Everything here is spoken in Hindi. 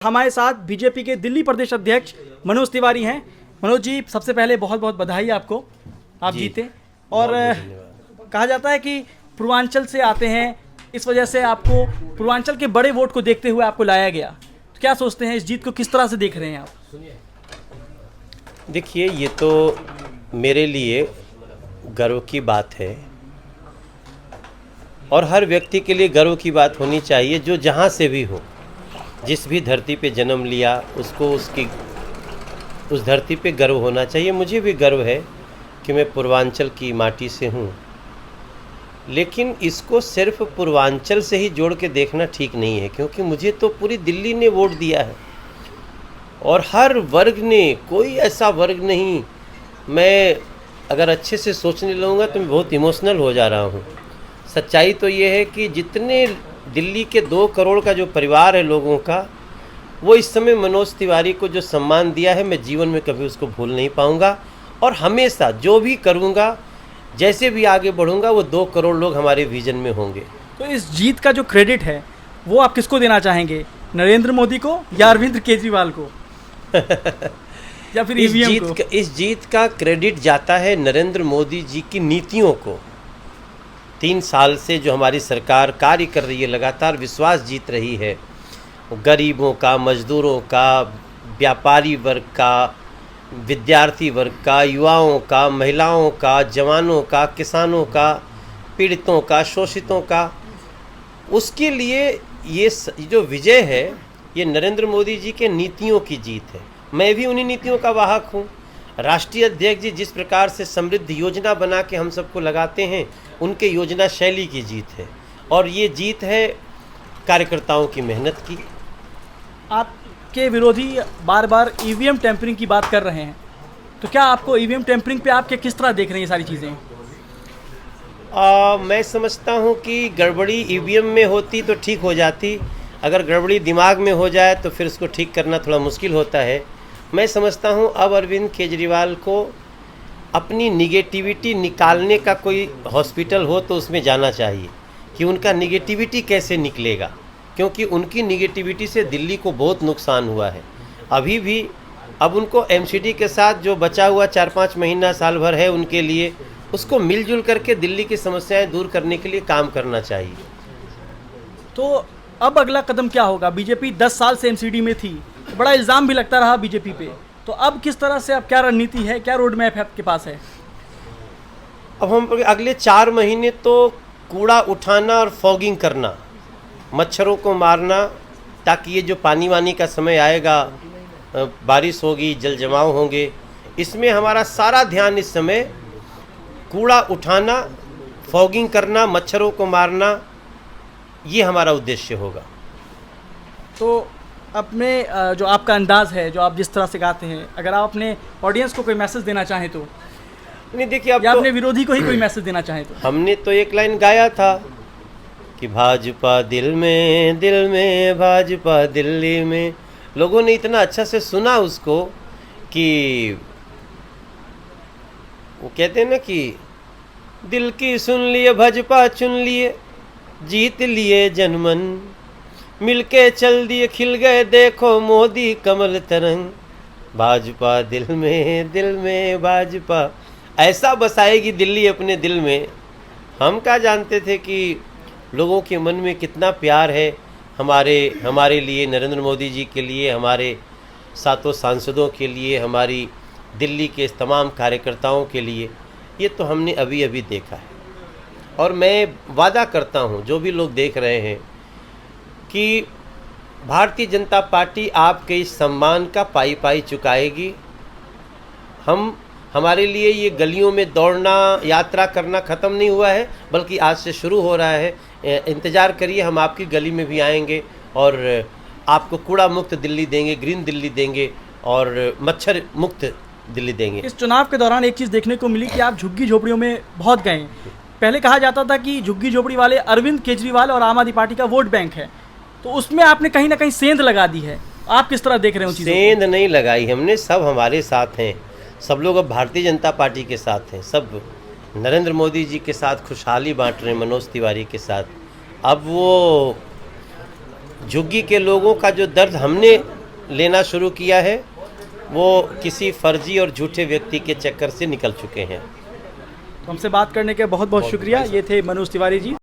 हमारे साथ बीजेपी के दिल्ली प्रदेश अध्यक्ष मनोज तिवारी हैं। मनोज जी, सबसे पहले बहुत बहुत बधाई आपको, आप जीते। और कहा जाता है कि पूर्वांचल से आते हैं, इस वजह से आपको पूर्वांचल के बड़े वोट को देखते हुए आपको लाया गया। तो क्या सोचते हैं, इस जीत को किस तरह से देख रहे हैं आप? देखिए, ये तो मेरे लिए गर्व की बात है और हर व्यक्ति के लिए गर्व की बात होनी चाहिए, जो जहाँ से भी हो, जिस भी धरती पे जन्म लिया उसको उस धरती पे गर्व होना चाहिए। मुझे भी गर्व है कि मैं पूर्वांचल की माटी से हूँ, लेकिन इसको सिर्फ पूर्वांचल से ही जोड़ के देखना ठीक नहीं है, क्योंकि मुझे तो पूरी दिल्ली ने वोट दिया है और हर वर्ग ने, कोई ऐसा वर्ग नहीं। मैं अगर अच्छे से सोचने लगूँगा तो मैं बहुत इमोशनल हो जा रहा हूँ। सच्चाई तो ये है कि जितने दिल्ली के 2 करोड़ का जो परिवार है लोगों का, वो इस समय मनोज तिवारी को जो सम्मान दिया है, मैं जीवन में कभी उसको भूल नहीं पाऊंगा। और हमेशा जो भी करूंगा, जैसे भी आगे बढ़ूंगा, वो 2 करोड़ लोग हमारे विजन में होंगे। तो इस जीत का जो क्रेडिट है वो आप किसको देना चाहेंगे, नरेंद्र मोदी को या अरविंद केजरीवाल को या फिर ईवीएम को? इस जीत का क्रेडिट जाता है नरेंद्र मोदी जी की नीतियों को। 3 साल से जो हमारी सरकार कार्य कर रही है, लगातार विश्वास जीत रही है गरीबों का, मजदूरों का, व्यापारी वर्ग का, विद्यार्थी वर्ग का, युवाओं का, महिलाओं का, जवानों का, किसानों का, पीड़ितों का, शोषितों का। उसके लिए ये जो विजय है, ये नरेंद्र मोदी जी के नीतियों की जीत है। मैं भी उन्हीं नीतियों का वाहक हूँ। राष्ट्रीय अध्यक्ष जी जिस प्रकार से समृद्ध योजना बना के हम सबको लगाते हैं, उनके योजना शैली की जीत है। और ये जीत है कार्यकर्ताओं की मेहनत की। आपके विरोधी बार बार ईवीएम टेम्परिंग की बात कर रहे हैं, तो क्या आपको ईवीएम टेम्परिंग पे आपके किस तरह देख रहे हैं ये सारी चीज़ें? मैं समझता हूँ कि गड़बड़ी ईवीएम में होती तो ठीक हो जाती, अगर गड़बड़ी दिमाग में हो जाए तो फिर उसको ठीक करना थोड़ा मुश्किल होता है। मैं समझता हूँ अब अरविंद केजरीवाल को अपनी निगेटिविटी निकालने का कोई हॉस्पिटल हो तो उसमें जाना चाहिए कि उनका निगेटिविटी कैसे निकलेगा, क्योंकि उनकी निगेटिविटी से दिल्ली को बहुत नुकसान हुआ है। अभी भी अब उनको एमसीडी के साथ जो बचा हुआ 4-5 महीना, साल भर है उनके लिए, उसको मिलजुल करके दिल्ली की समस्याएं दूर करने के लिए काम करना चाहिए। तो अब अगला कदम क्या होगा? बीजेपी 10 साल से एमसीडी में थी, बड़ा इल्ज़ाम भी लगता रहा बीजेपी पे, तो अब किस तरह से, अब क्या रणनीति है, क्या रोड मैप है आपके पास है? अब हम अगले 4 महीने तो कूड़ा उठाना और फॉगिंग करना, मच्छरों को मारना, ताकि ये जो पानी वानी का समय आएगा, बारिश होगी, जल जमाव होंगे, इसमें हमारा सारा ध्यान इस समय कूड़ा उठाना, फॉगिंग करना, मच्छरों को मारना, ये हमारा उद्देश्य होगा। तो अपने जो आपका अंदाज़ है, जो आप जिस तरह से गाते हैं, अगर आप अपने ऑडियंस को कोई मैसेज देना चाहें तो? नहीं, देखिए, अब या तो अपने विरोधी को ही कोई मैसेज देना चाहें तो? हमने तो एक लाइन गाया था कि भाजपा दिल में भाजपा दिल्ली में। लोगों ने इतना अच्छा से सुना उसको कि वो कहते हैं ना कि दिल की सुन लिए, भाजपा चुन लिए, जीत लिए जनमन, मिलके चल दिए, खिल गए देखो मोदी कमल तरंग, भाजपा दिल में भाजपा ऐसा बसाएगी दिल्ली अपने दिल में। हम क्या जानते थे कि लोगों के मन में कितना प्यार है हमारे लिए, नरेंद्र मोदी जी के लिए, हमारे 7 सांसदों के लिए, हमारी दिल्ली के तमाम कार्यकर्ताओं के लिए। ये तो हमने अभी अभी देखा है। और मैं वादा करता हूँ, जो भी लोग देख रहे हैं, कि भारतीय जनता पार्टी आपके इस सम्मान का पाई पाई चुकाएगी। हमारे लिए ये गलियों में दौड़ना, यात्रा करना ख़त्म नहीं हुआ है, बल्कि आज से शुरू हो रहा है। इंतज़ार करिए, हम आपकी गली में भी आएंगे और आपको कूड़ा मुक्त दिल्ली देंगे, ग्रीन दिल्ली देंगे और मच्छर मुक्त दिल्ली देंगे। इस चुनाव के दौरान एक चीज़ देखने को मिली कि आप झुग्गी झोपड़ियों में बहुत गए। पहले कहा जाता था कि झुग्गी झोपड़ी वाले अरविंद केजरीवाल और आम आदमी पार्टी का वोट बैंक है, तो उसमें आपने कहीं ना कहीं सेंध लगा दी है। आप किस तरह देख रहे हो चीज़ों को? सेंध नहीं लगाई हमने, सब हमारे साथ हैं। सब लोग अब भारतीय जनता पार्टी के साथ हैं, सब नरेंद्र मोदी जी के साथ खुशहाली बांट रहे हैं, मनोज तिवारी के साथ। अब वो झुग्गी के लोगों का जो दर्द हमने लेना शुरू किया है वो किसी फर्जी और झूठे व्यक्ति के चक्कर से निकल चुके हैं। तो हमसे बात करने के बहुत बहुत शुक्रिया। ये थे मनोज तिवारी जी,